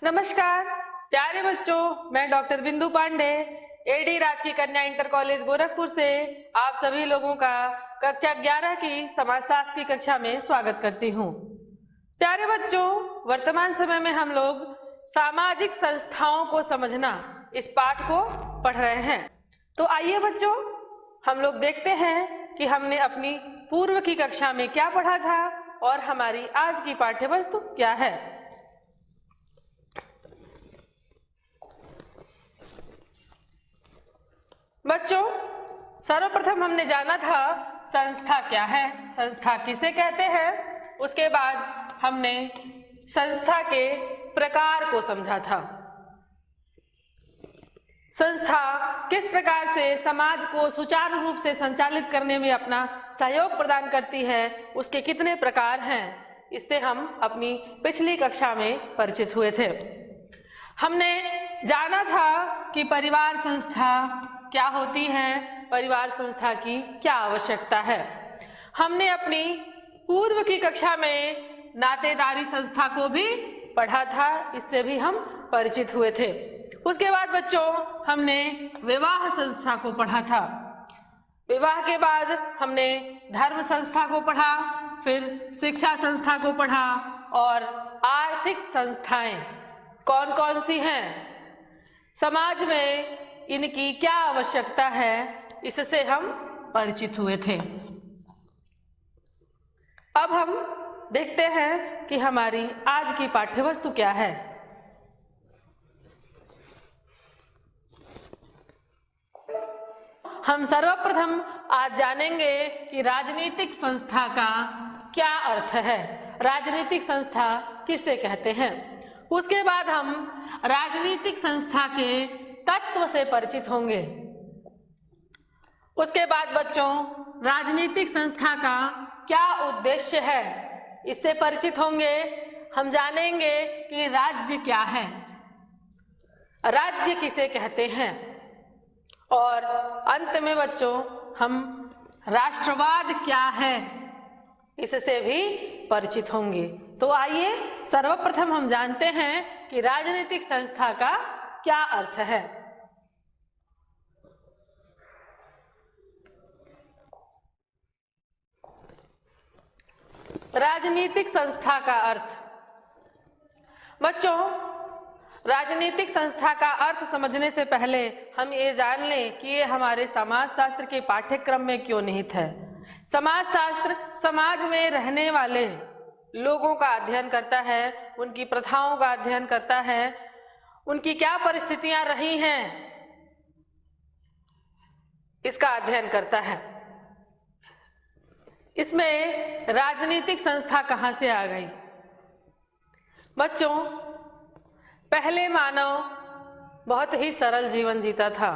नमस्कार प्यारे बच्चों, मैं डॉक्टर बिंदु पांडे एडी राजकीय कन्या इंटर कॉलेज गोरखपुर से आप सभी लोगों का कक्षा 11 की समाजशास्त्र की कक्षा में स्वागत करती हूँ। प्यारे बच्चों, वर्तमान समय में हम लोग सामाजिक संस्थाओं को समझना इस पाठ को पढ़ रहे हैं। तो आइए बच्चों, हम लोग देखते हैं कि हमने अपनी पूर्व की कक्षा में क्या पढ़ा था और हमारी आज की पाठ्य वस्तु क्या है। बच्चों, सर्वप्रथम हमने जाना था संस्था क्या है, संस्था किसे कहते हैं। उसके बाद हमने संस्था के प्रकार को समझा था। संस्था किस प्रकार से समाज को सुचारू रूप से संचालित करने में अपना सहयोग प्रदान करती है, उसके कितने प्रकार हैं, इससे हम अपनी पिछली कक्षा में परिचित हुए थे। हमने जाना था कि परिवार संस्था क्या होती है, परिवार संस्था की क्या आवश्यकता है। हमने अपनी पूर्व की कक्षा में नातेदारी संस्था को भी पढ़ा था, इससे भी हम परिचित हुए थे। उसके बाद बच्चों, हमने विवाह संस्था को पढ़ा था। विवाह के बाद हमने धर्म संस्था को पढ़ा, फिर शिक्षा संस्था को पढ़ा और आर्थिक संस्थाएं कौन कौन सी हैं, समाज में इनकी क्या आवश्यकता है, इससे हम परिचित हुए थे। अब हम देखते हैं कि हमारी आज की पाठ्यवस्तु क्या है। हम सर्वप्रथम आज जानेंगे कि राजनीतिक संस्था का क्या अर्थ है, राजनीतिक संस्था किसे कहते हैं। उसके बाद हम राजनीतिक संस्था के तत्व से परिचित होंगे। उसके बाद बच्चों, राजनीतिक संस्था का क्या उद्देश्य है, इससे परिचित होंगे। हम जानेंगे कि राज्य क्या है, राज्य किसे कहते हैं, और अंत में बच्चों हम राष्ट्रवाद क्या है, इससे भी परिचित होंगे। तो आइए सर्वप्रथम हम जानते हैं कि राजनीतिक संस्था का क्या अर्थ है। राजनीतिक संस्था का अर्थ। बच्चों, राजनीतिक संस्था का अर्थ समझने से पहले हम ये जान लें कि ये हमारे समाजशास्त्र के पाठ्यक्रम में क्यों निहित है। समाजशास्त्र समाज में रहने वाले लोगों का अध्ययन करता है, उनकी प्रथाओं का अध्ययन करता है, उनकी क्या परिस्थितियां रही हैं, इसका अध्ययन करता है। इसमें राजनीतिक संस्था कहां से आ गई। बच्चों, पहले मानव बहुत ही सरल जीवन जीता था।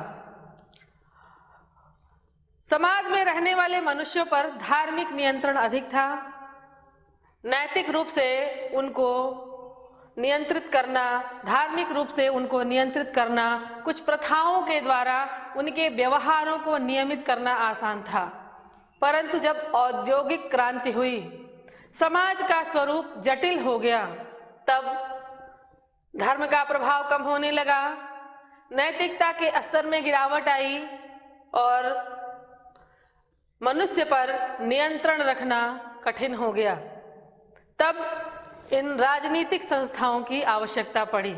समाज में रहने वाले मनुष्यों पर धार्मिक नियंत्रण अधिक था। नैतिक रूप से उनको नियंत्रित करना, धार्मिक रूप से उनको नियंत्रित करना, कुछ प्रथाओं के द्वारा उनके व्यवहारों को नियमित करना आसान था। परंतु जब औद्योगिक क्रांति हुई, समाज का स्वरूप जटिल हो गया, तब धर्म का प्रभाव कम होने लगा, नैतिकता के स्तर में गिरावट आई और मनुष्य पर नियंत्रण रखना कठिन हो गया। तब इन राजनीतिक संस्थाओं की आवश्यकता पड़ी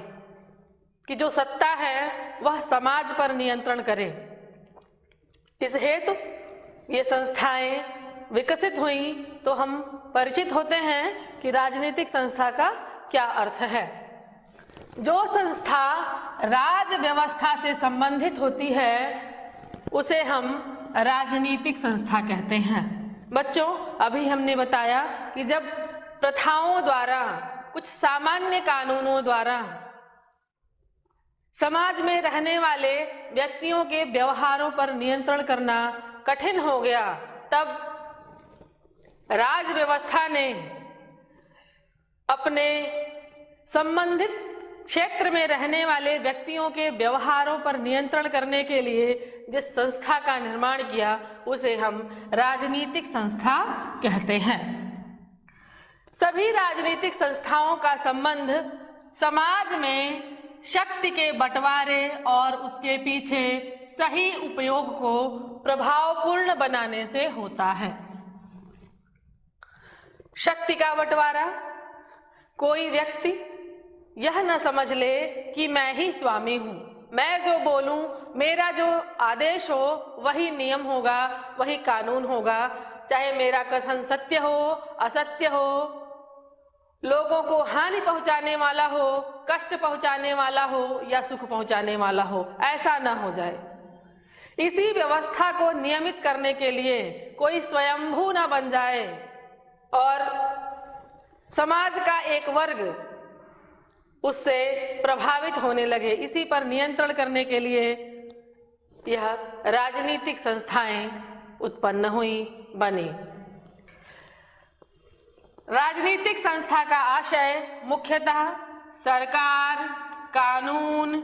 कि जो सत्ता है वह समाज पर नियंत्रण करे। इस हेतु ये संस्थाएं विकसित हुई। तो हम परिचित होते हैं कि राजनीतिक संस्था का क्या अर्थ है। जो संस्था राज व्यवस्था से संबंधित होती है उसे हम राजनीतिक संस्था कहते हैं। बच्चों, अभी हमने बताया कि जब प्रथाओं द्वारा, कुछ सामान्य कानूनों द्वारा समाज में रहने वाले व्यक्तियों के व्यवहारों पर नियंत्रण करना कठिन हो गया, तब राज व्यवस्था ने अपने संबंधित क्षेत्र में रहने वाले व्यक्तियों के व्यवहारों पर नियंत्रण करने के लिए जिस संस्था का निर्माण किया उसे हम राजनीतिक संस्था कहते हैं। सभी राजनीतिक संस्थाओं का संबंध समाज में शक्ति के बंटवारे और उसके पीछे सही उपयोग को प्रभावपूर्ण बनाने से होता है। शक्ति का बंटवारा, कोई व्यक्ति यह न समझ ले कि मैं ही स्वामी हूं, मैं जो बोलूं, मेरा जो आदेश हो वही नियम होगा, वही कानून होगा, चाहे मेरा कथन सत्य हो, असत्य हो, लोगों को हानि पहुंचाने वाला हो, कष्ट पहुंचाने वाला हो या सुख पहुंचाने वाला हो, ऐसा ना हो जाए। इसी व्यवस्था को नियमित करने के लिए कोई स्वयंभू ना बन जाए और समाज का एक वर्ग उससे प्रभावित होने लगे। इसी पर नियंत्रण करने के लिए यह राजनीतिक संस्थाएं उत्पन्न हुई, बनी। राजनीतिक संस्था का आशय मुख्यतः सरकार, कानून,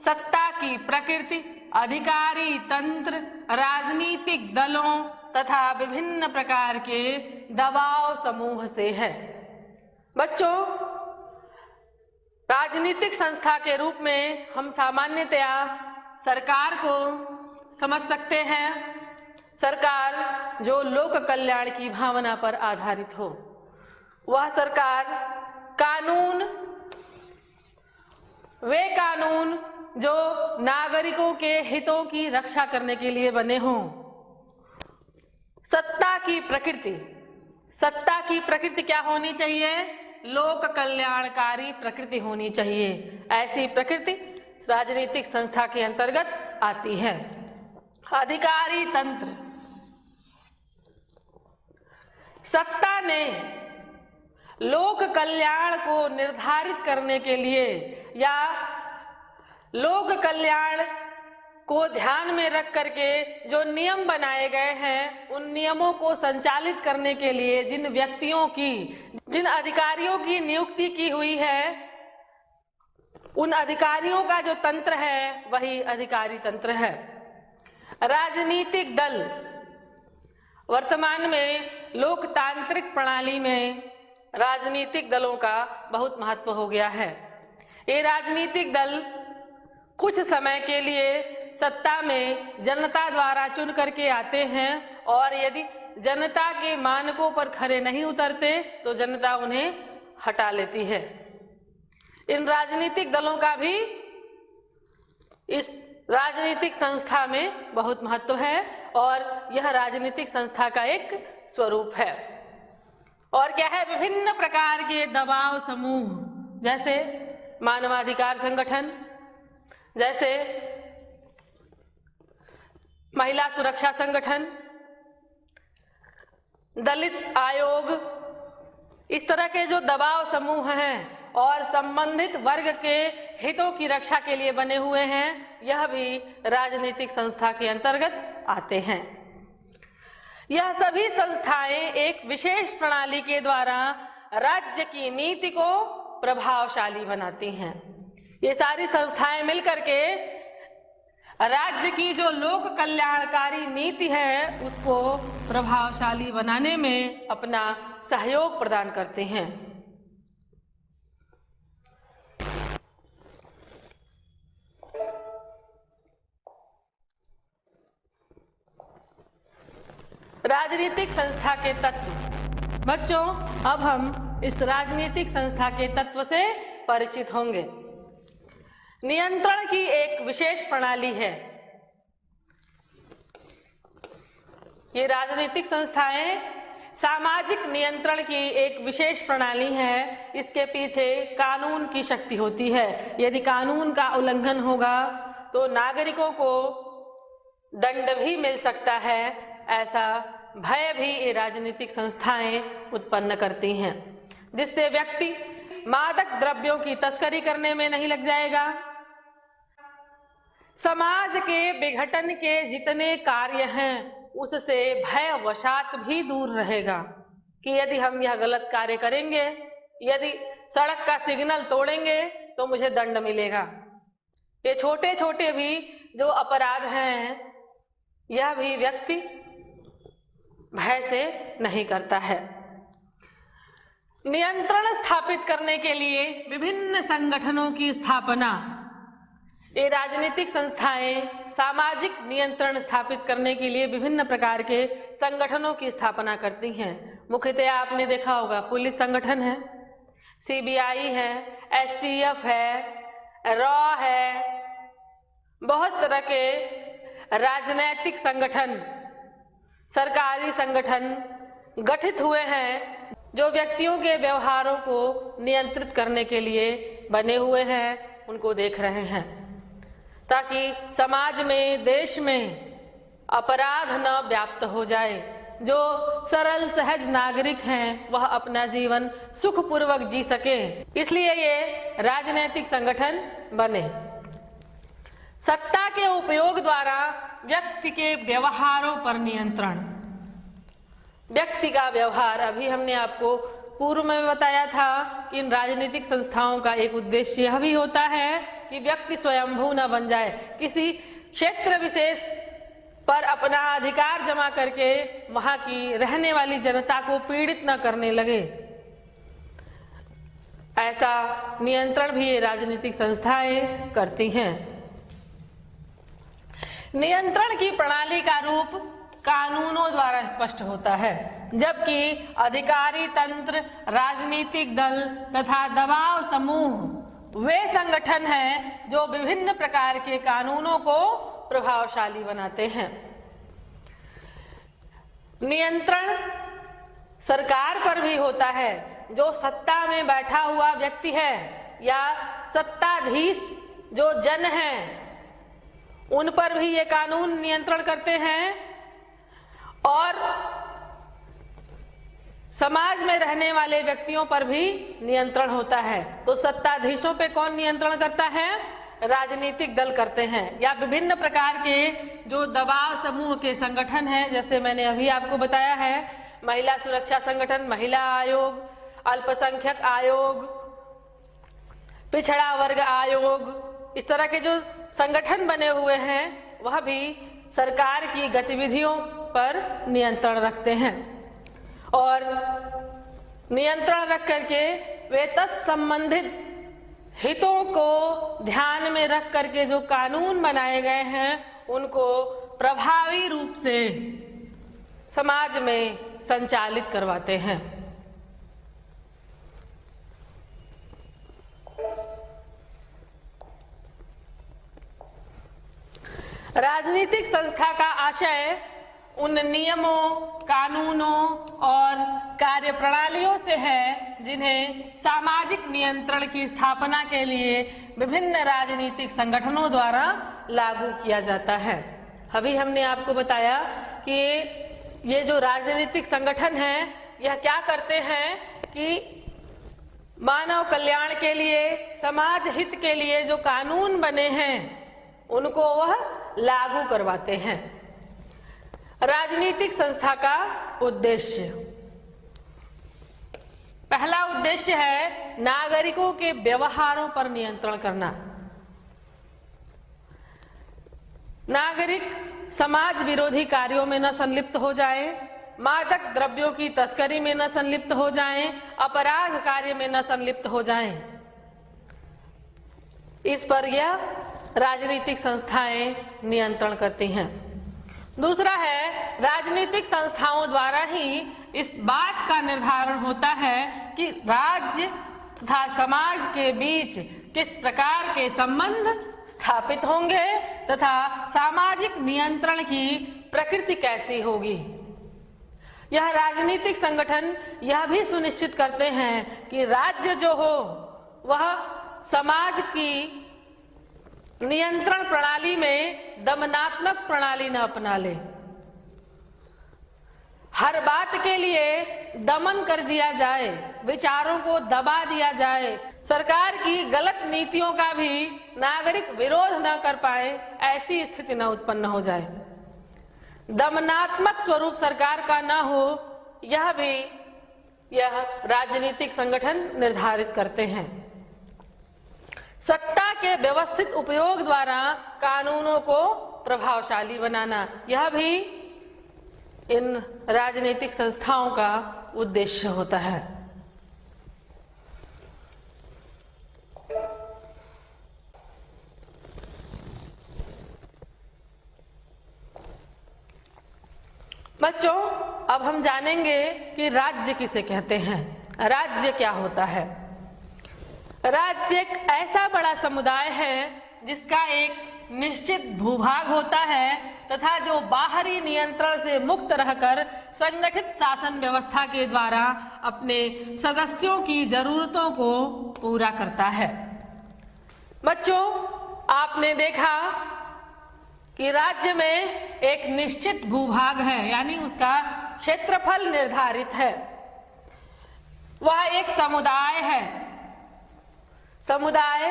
सत्ता की प्रकृति, अधिकारी तंत्र, राजनीतिक दलों तथा विभिन्न प्रकार के दबाव समूह से है। बच्चों, राजनीतिक संस्था के रूप में हम सामान्यतया सरकार को समझ सकते हैं। सरकार जो लोक कल्याण की भावना पर आधारित हो, वह सरकार। कानून, वे कानून जो नागरिकों के हितों की रक्षा करने के लिए बने हों। सत्ता की प्रकृति, सत्ता की प्रकृति क्या होनी चाहिए? लोक कल्याणकारी प्रकृति होनी चाहिए। ऐसी प्रकृति राजनीतिक संस्था के अंतर्गत आती है। अधिकारी तंत्र, सत्ता ने लोक कल्याण को निर्धारित करने के लिए या लोक कल्याण को ध्यान में रख करके जो नियम बनाए गए हैं, उन नियमों को संचालित करने के लिए जिन व्यक्तियों की, जिन अधिकारियों की नियुक्ति की हुई है, उन अधिकारियों का जो तंत्र है वही अधिकारी तंत्र है। राजनीतिक दल, वर्तमान में लोकतांत्रिक प्रणाली में राजनीतिक दलों का बहुत महत्व हो गया है। ये राजनीतिक दल कुछ समय के लिए सत्ता में जनता द्वारा चुन करके आते हैं और यदि जनता के मानकों पर खरे नहीं उतरते तो जनता उन्हें हटा लेती है। इन राजनीतिक दलों का भी इस राजनीतिक संस्था में बहुत महत्व है और यह राजनीतिक संस्था का एक स्वरूप है। और क्या है? विभिन्न प्रकार के दबाव समूह, जैसे मानवाधिकार संगठन, जैसे महिला सुरक्षा संगठन, दलित आयोग, इस तरह के जो दबाव समूह हैं और संबंधित वर्ग के हितों की रक्षा के लिए बने हुए हैं, यह भी राजनीतिक संस्था के अंतर्गत आते हैं। यह सभी संस्थाएं एक विशेष प्रणाली के द्वारा राज्य की नीति को प्रभावशाली बनाती हैं। ये सारी संस्थाएं मिलकर के राज्य की जो लोक कल्याणकारी नीति है उसको प्रभावशाली बनाने में अपना सहयोग प्रदान करते हैं। राजनीतिक संस्था के तत्व। बच्चों, अब हम इस राजनीतिक संस्था के तत्व से परिचित होंगे। नियंत्रण की एक विशेष प्रणाली है। ये राजनीतिक संस्थाएं सामाजिक नियंत्रण की एक विशेष प्रणाली है। इसके पीछे कानून की शक्ति होती है। यदि कानून का उल्लंघन होगा तो नागरिकों को दंड भी मिल सकता है, ऐसा भय भी ये राजनीतिक संस्थाएं उत्पन्न करती हैं, जिससे व्यक्ति मादक द्रव्यों की तस्करी करने में नहीं लग जाएगा। समाज के विघटन के जितने कार्य हैं उससे भयवशात भी दूर रहेगा कि यदि हम यह गलत कार्य करेंगे, यदि सड़क का सिग्नल तोड़ेंगे तो मुझे दंड मिलेगा। ये छोटे छोटे भी जो अपराध हैं, यह भी व्यक्ति भय से नहीं करता है। नियंत्रण स्थापित करने के लिए विभिन्न संगठनों की स्थापना। ये राजनीतिक संस्थाएं सामाजिक नियंत्रण स्थापित करने के लिए विभिन्न प्रकार के संगठनों की स्थापना करती हैं। मुख्यतः आपने देखा होगा पुलिस संगठन है, सीबीआई है, एसटीएफ है, रॉ है, बहुत तरह के राजनैतिक संगठन, सरकारी संगठन गठित हुए हैं जो व्यक्तियों के व्यवहारों को नियंत्रित करने के लिए बने हुए हैं, उनको देख रहे हैं ताकि समाज में, देश में अपराध न व्याप्त हो जाए। जो सरल सहज नागरिक हैं वह अपना जीवन सुखपूर्वक जी सके, इसलिए ये राजनीतिक संगठन बने। सत्ता के उपयोग द्वारा व्यक्ति के व्यवहारों पर नियंत्रण। व्यक्ति का व्यवहार, अभी हमने आपको पूर्व में बताया था कि इन राजनीतिक संस्थाओं का एक उद्देश्य यह भी होता है कि व्यक्ति स्वयंभू न बन जाए, किसी क्षेत्र विशेष पर अपना अधिकार जमा करके वहां की रहने वाली जनता को पीड़ित न करने लगे। ऐसा नियंत्रण भी ये राजनीतिक संस्थाएं करती हैं। नियंत्रण की प्रणाली का रूप कानूनों द्वारा स्पष्ट होता है, जबकि अधिकारी तंत्र, राजनीतिक दल तथा दबाव समूह वे संगठन हैं जो विभिन्न प्रकार के कानूनों को प्रभावशाली बनाते हैं। नियंत्रण सरकार पर भी होता है। जो सत्ता में बैठा हुआ व्यक्ति है या सत्ताधीश जो जन हैं, उन पर भी ये कानून नियंत्रण करते हैं और समाज में रहने वाले व्यक्तियों पर भी नियंत्रण होता है। तो सत्ताधीशों पे कौन नियंत्रण करता है? राजनीतिक दल करते हैं, या विभिन्न प्रकार के जो दबाव समूह के संगठन हैं, जैसे मैंने अभी आपको बताया है, महिला सुरक्षा संगठन, महिला आयोग, अल्पसंख्यक आयोग, पिछड़ा वर्ग आयोग, इस तरह के जो संगठन बने हुए हैं वह भी सरकार की गतिविधियों पर नियंत्रण रखते हैं और नियंत्रण रख करके वे तत्संबंधित हितों को ध्यान में रख करके जो कानून बनाए गए हैं उनको प्रभावी रूप से समाज में संचालित करवाते हैं। राजनीतिक संस्था का आशय उन नियमों, कानूनों और कार्यप्रणालियों से है जिन्हें सामाजिक नियंत्रण की स्थापना के लिए विभिन्न राजनीतिक संगठनों द्वारा लागू किया जाता है। अभी हमने आपको बताया कि ये जो राजनीतिक संगठन हैं यह क्या करते हैं कि मानव कल्याण के लिए, समाज हित के लिए जो कानून बने हैं उनको वह लागू करवाते हैं। राजनीतिक संस्था का उद्देश्य, पहला उद्देश्य है नागरिकों के व्यवहारों पर नियंत्रण करना। नागरिक समाज विरोधी कार्यों में न संलिप्त हो जाए, मादक द्रव्यों की तस्करी में न संलिप्त हो जाएं, अपराध कार्य में न संलिप्त हो जाएं। इस पर यह राजनीतिक संस्थाएं नियंत्रण करती हैं। दूसरा है, राजनीतिक संस्थाओं द्वारा ही इस बात का निर्धारण होता है कि राज्य तथा समाज के बीच किस प्रकार के संबंध स्थापित होंगे तथा सामाजिक नियंत्रण की प्रकृति कैसी होगी। यह राजनीतिक संगठन यह भी सुनिश्चित करते हैं कि राज्य जो हो वह समाज की नियंत्रण प्रणाली में दमनात्मक प्रणाली न अपना ले। हर बात के लिए दमन कर दिया जाए, विचारों को दबा दिया जाए, सरकार की गलत नीतियों का भी नागरिक विरोध न कर पाए, ऐसी स्थिति न उत्पन्न हो जाए। दमनात्मक स्वरूप सरकार का न हो, यह भी यह राजनीतिक संगठन निर्धारित करते हैं। सत्ता के व्यवस्थित उपयोग द्वारा कानूनों को प्रभावशाली बनाना, यह भी इन राजनीतिक संस्थाओं का उद्देश्य होता है। बच्चों, अब हम जानेंगे कि राज्य किसे कहते हैं, राज्य क्या होता है। राज्य एक ऐसा बड़ा समुदाय है जिसका एक निश्चित भूभाग होता है तथा जो बाहरी नियंत्रण से मुक्त रहकर संगठित शासन व्यवस्था के द्वारा अपने सदस्यों की जरूरतों को पूरा करता है। बच्चों, आपने देखा कि राज्य में एक निश्चित भूभाग है, यानी उसका क्षेत्रफल निर्धारित है। वह एक समुदाय है। समुदाय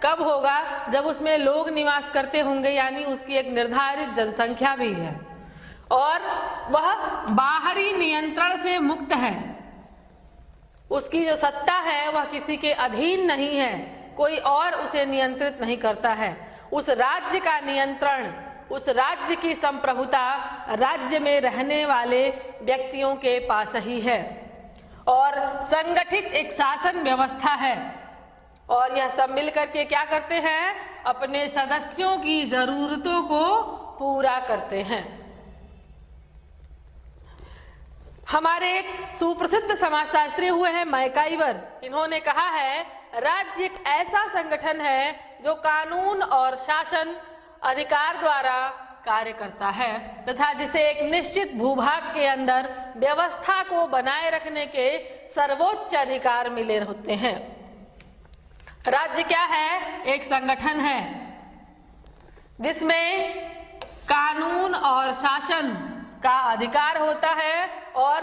कब होगा? जब उसमें लोग निवास करते होंगे, यानी उसकी एक निर्धारित जनसंख्या भी है और वह बाहरी नियंत्रण से मुक्त है। उसकी जो सत्ता है वह किसी के अधीन नहीं है, कोई और उसे नियंत्रित नहीं करता है। उस राज्य का नियंत्रण, उस राज्य की संप्रभुता राज्य में रहने वाले व्यक्तियों के पास ही है और संगठित एक शासन व्यवस्था है। और यह सब मिलकर के क्या करते हैं? अपने सदस्यों की जरूरतों को पूरा करते हैं। हमारे एक सुप्रसिद्ध समाजशास्त्री हुए हैं मैकाइवर। इन्होंने कहा है, राज्य एक ऐसा संगठन है जो कानून और शासन अधिकार द्वारा कार्य करता है तथा जिसे एक निश्चित भूभाग के अंदर व्यवस्था को बनाए रखने के सर्वोच्च अधिकार मिले होते हैं। राज्य क्या है? एक संगठन है जिसमें कानून और शासन का अधिकार होता है और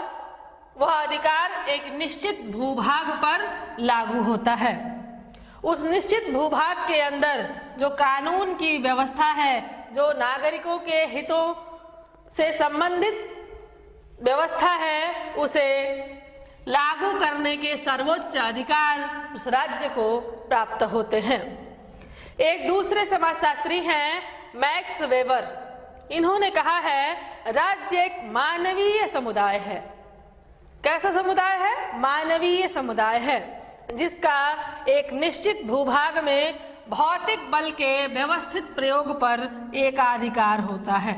वह अधिकार एक निश्चित भूभाग पर लागू होता है। उस निश्चित भूभाग के अंदर जो कानून की व्यवस्था है, जो नागरिकों के हितों से संबंधित व्यवस्था है, उसे लागू करने के सर्वोच्च अधिकार उस राज्य को प्राप्त होते हैं। एक दूसरे समाजशास्त्री हैं मैक्स वेबर। इन्होंने कहा है, राज्य एक मानवीय समुदाय है। कैसा समुदाय है? मानवीय समुदाय है जिसका एक निश्चित भूभाग में भौतिक बल के व्यवस्थित प्रयोग पर एकाधिकार होता है।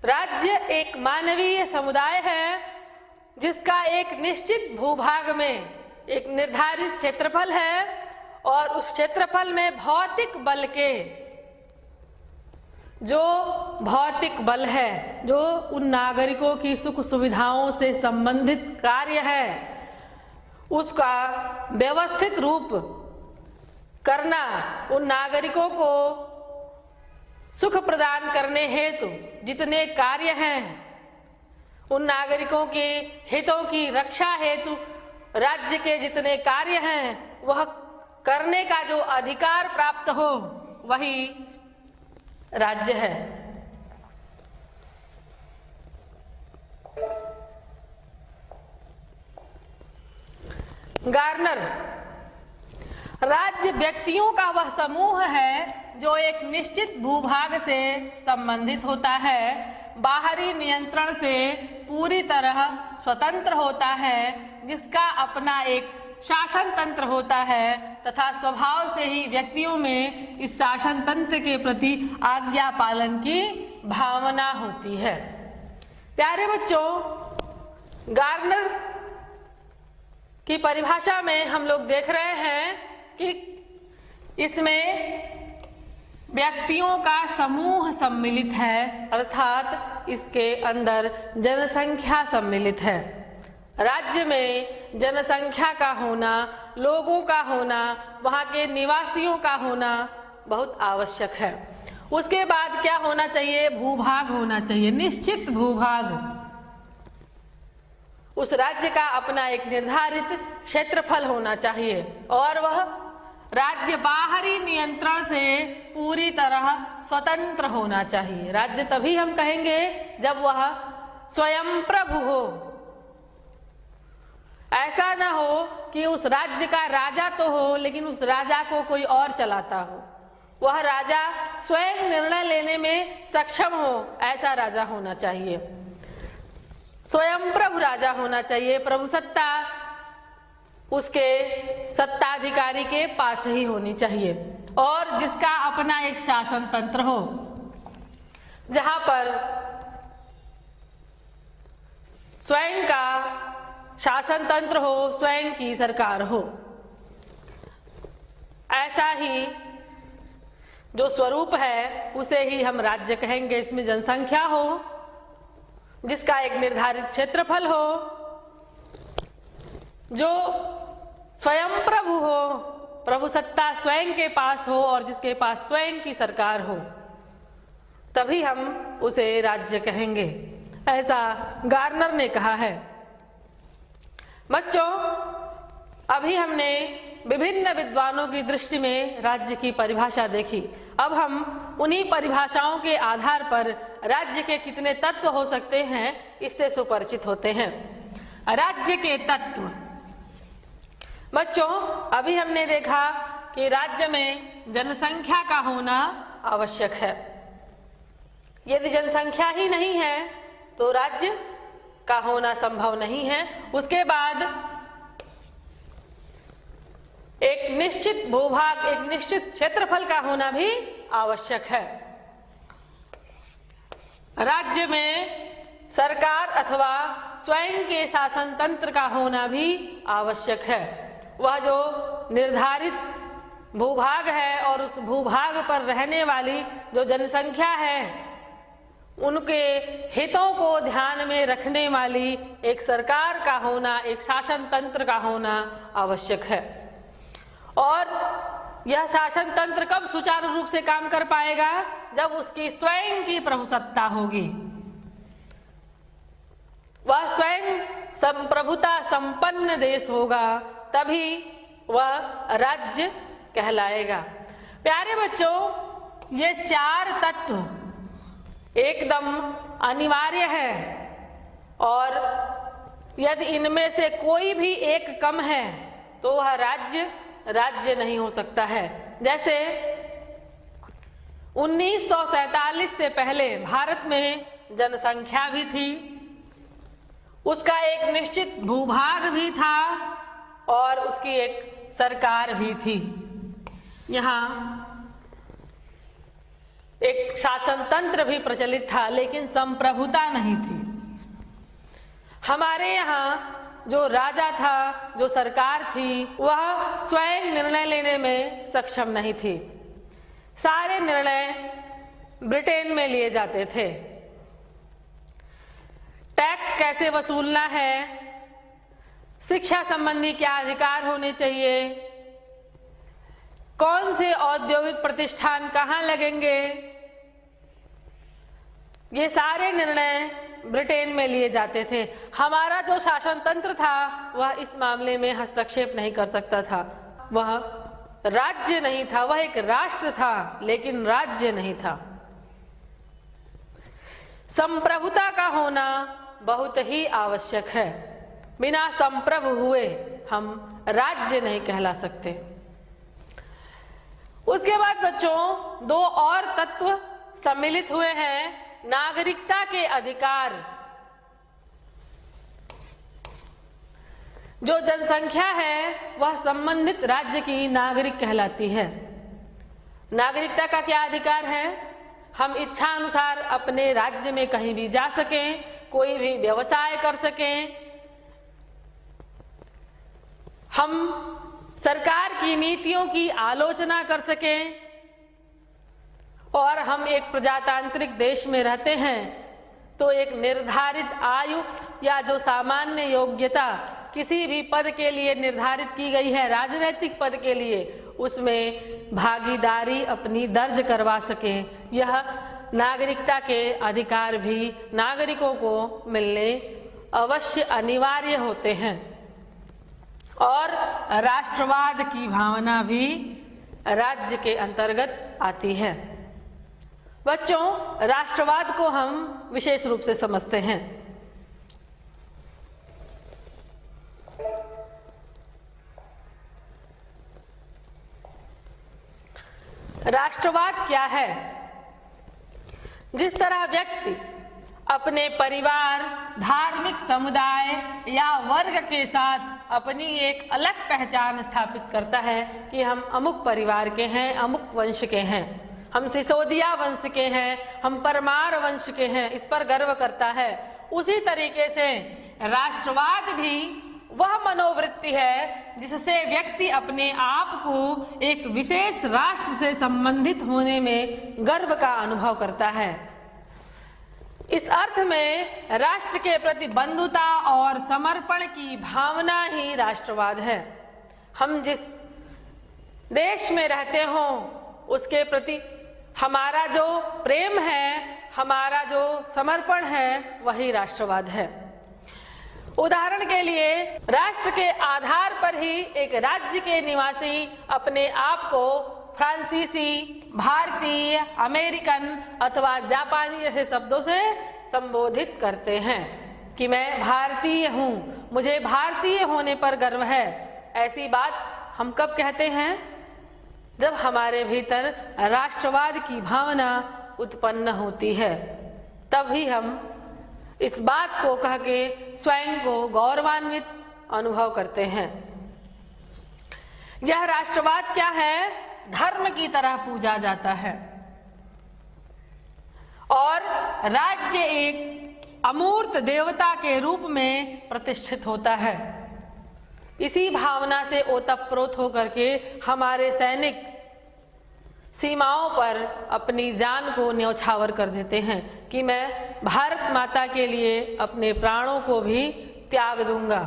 राज्य एक मानवीय समुदाय है जिसका एक निश्चित भूभाग में एक निर्धारित क्षेत्रफल है और उस क्षेत्रफल में भौतिक बल के जो भौतिक बल है, जो उन नागरिकों की सुख सुविधाओं से संबंधित कार्य है, उसका व्यवस्थित रूप करना, उन नागरिकों को सुख प्रदान करने हेतु जितने कार्य हैं, उन नागरिकों के हितों की रक्षा हेतु राज्य के जितने कार्य हैं, वह करने का जो अधिकार प्राप्त हो वही राज्य है। गार्नर, राज्य व्यक्तियों का वह समूह है जो एक निश्चित भूभाग से संबंधित होता है, बाहरी नियंत्रण से पूरी तरह स्वतंत्र होता है, जिसका अपना एक शासन तंत्र होता है तथा स्वभाव से ही व्यक्तियों में इस शासन तंत्र के प्रति आज्ञा पालन की भावना होती है। प्यारे बच्चों, गार्नर की परिभाषा में हम लोग देख रहे हैं कि इसमें व्यक्तियों का समूह सम्मिलित है, अर्थात इसके अंदर जनसंख्या सम्मिलित है। राज्य में जनसंख्या का होना, लोगों का होना, वहाँ के निवासियों का होना बहुत आवश्यक है। उसके बाद क्या होना चाहिए? भूभाग होना चाहिए, निश्चित भूभाग। उस राज्य का अपना एक निर्धारित क्षेत्रफल होना चाहिए और वह राज्य बाहरी नियंत्रण से पूरी तरह स्वतंत्र होना चाहिए। राज्य तभी हम कहेंगे जब वह स्वयं प्रभु हो। ऐसा ना हो कि उस राज्य का राजा तो हो लेकिन उस राजा को कोई और चलाता हो। वह राजा स्वयं निर्णय लेने में सक्षम हो, ऐसा राजा होना चाहिए। स्वयं प्रभु राजा होना चाहिए। प्रभु सत्ता उसके सत्ताधिकारी के पास ही होनी चाहिए और जिसका अपना एक शासन तंत्र हो, जहां पर स्वयं का शासन तंत्र हो, स्वयं की सरकार हो। ऐसा ही जो स्वरूप है उसे ही हम राज्य कहेंगे। इसमें जनसंख्या हो, जिसका एक निर्धारित क्षेत्रफल हो, जो स्वयं प्रभु हो, प्रभु सत्ता स्वयं के पास हो और जिसके पास स्वयं की सरकार हो, तभी हम उसे राज्य कहेंगे, ऐसा गार्नर ने कहा है। बच्चों, अभी हमने विभिन्न विद्वानों की दृष्टि में राज्य की परिभाषा देखी। अब हम उन्हीं परिभाषाओं के आधार पर राज्य के कितने तत्व हो सकते हैं इससे सुपरिचित होते हैं। राज्य के तत्व। बच्चों, अभी हमने देखा कि राज्य में जनसंख्या का होना आवश्यक है। यदि जनसंख्या ही नहीं है तो राज्य का होना संभव नहीं है। उसके बाद एक निश्चित भूभाग, एक निश्चित क्षेत्रफल का होना भी आवश्यक है। राज्य में सरकार अथवा स्वयं के शासन तंत्र का होना भी आवश्यक है। वह जो निर्धारित भूभाग है और उस भूभाग पर रहने वाली जो जनसंख्या है, उनके हितों को ध्यान में रखने वाली एक सरकार का होना, एक शासन तंत्र का होना आवश्यक है। और यह शासन तंत्र कब सुचारू रूप से काम कर पाएगा? जब उसकी स्वयं की प्रभुसत्ता होगी। वह स्वयं संप्रभुता संपन्न देश होगा, तभी वह राज्य कहलाएगा। प्यारे बच्चों, ये चार तत्व एकदम अनिवार्य है और यदि इनमें से कोई भी एक कम है तो वह राज्य नहीं हो सकता है। जैसे 1947 से पहले भारत में जनसंख्या भी थी, उसका एक निश्चित भूभाग भी था और उसकी एक सरकार भी थी। यहाँ एक शासन तंत्र भी प्रचलित था, लेकिन संप्रभुता नहीं थी। हमारे यहाँ जो राजा था, जो सरकार थी, वह स्वयं निर्णय लेने में सक्षम नहीं थी। सारे निर्णय ब्रिटेन में लिए जाते थे। टैक्स कैसे वसूलना है, शिक्षा संबंधी क्या अधिकार होने चाहिए, कौन से औद्योगिक प्रतिष्ठान कहाँ लगेंगे, ये सारे निर्णय ब्रिटेन में लिए जाते थे। हमारा जो शासन तंत्र था वह इस मामले में हस्तक्षेप नहीं कर सकता था। वह राज्य नहीं था, वह एक राष्ट्र था, लेकिन राज्य नहीं था। संप्रभुता का होना बहुत ही आवश्यक है। बिना संप्रभु हुए हम राज्य नहीं कहला सकते। उसके बाद बच्चों, दो और तत्व सम्मिलित हुए हैं। नागरिकता के अधिकार। जो जनसंख्या है वह संबंधित राज्य की नागरिक कहलाती है। नागरिकता का क्या अधिकार है? हम इच्छा अनुसार अपने राज्य में कहीं भी जा सकें, कोई भी व्यवसाय कर सकें, हम सरकार की नीतियों की आलोचना कर सकें, और हम एक प्रजातांत्रिक देश में रहते हैं तो एक निर्धारित आयु या जो सामान्य योग्यता किसी भी पद के लिए निर्धारित की गई है, राजनीतिक पद के लिए, उसमें भागीदारी अपनी दर्ज करवा सकें। यह नागरिकता के अधिकार भी नागरिकों को मिलने अवश्य अनिवार्य होते हैं। और राष्ट्रवाद की भावना भी राज्य के अंतर्गत आती है। बच्चों, राष्ट्रवाद को हम विशेष रूप से समझते हैं। राष्ट्रवाद क्या है? जिस तरह व्यक्ति अपने परिवार, धार्मिक समुदाय या वर्ग के साथ अपनी एक अलग पहचान स्थापित करता है कि हम अमुक परिवार के हैं, अमुक वंश के हैं, हम सिसोदिया वंश के हैं, हम परमार वंश के हैं, इस पर गर्व करता है। उसी तरीके से राष्ट्रवाद भी वह मनोवृत्ति है जिससे व्यक्ति अपने आप को एक विशेष राष्ट्र से संबंधित होने में गर्व का अनुभव करता है। इस अर्थ में राष्ट्र के प्रति बंधुता और समर्पण की भावना ही राष्ट्रवाद है। हम जिस देश में रहते हों उसके प्रति हमारा जो प्रेम है, हमारा जो समर्पण है, वही राष्ट्रवाद है। उदाहरण के लिए राष्ट्र के आधार पर ही एक राज्य के निवासी अपने आप को फ्रांसीसी, भारतीय, अमेरिकन अथवा जापानी जैसे शब्दों से संबोधित करते हैं कि मैं भारतीय हूँ, मुझे भारतीय होने पर गर्व है। ऐसी बात हम कब कहते हैं? जब हमारे भीतर राष्ट्रवाद की भावना उत्पन्न होती है, तभी हम इस बात को कह के स्वयं को गौरवान्वित अनुभव करते हैं। यह राष्ट्रवाद क्या है? धर्म की तरह पूजा जाता है और राज्य एक अमूर्त देवता के रूप में प्रतिष्ठित होता है। इसी भावना से ओतप्रोत होकर के हमारे सैनिक सीमाओं पर अपनी जान को न्यौछावर कर देते हैं कि मैं भारत माता के लिए अपने प्राणों को भी त्याग दूंगा।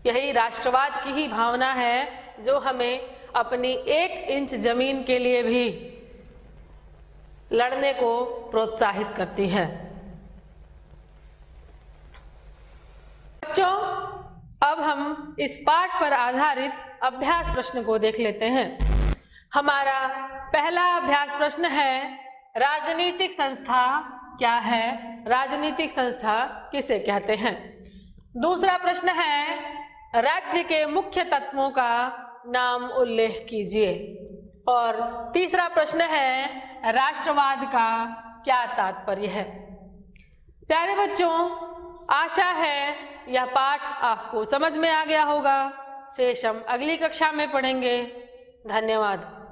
यही राष्ट्रवाद की ही भावना है जो हमें अपनी 1 इंच जमीन के लिए भी लड़ने को प्रोत्साहित करती है। बच्चों, अब हम इस पाठ पर आधारित अभ्यास प्रश्न को देख लेते हैं। हमारा पहला अभ्यास प्रश्न है, राजनीतिक संस्था क्या है? राजनीतिक संस्था किसे कहते हैं? दूसरा प्रश्न है, राज्य के मुख्य तत्वों का नाम उल्लेख कीजिए। और तीसरा प्रश्न है, राष्ट्रवाद का क्या तात्पर्य है? प्यारे बच्चों, आशा है यह पाठ आपको समझ में आ गया होगा। शेष हम अगली कक्षा में पढ़ेंगे। धन्यवाद।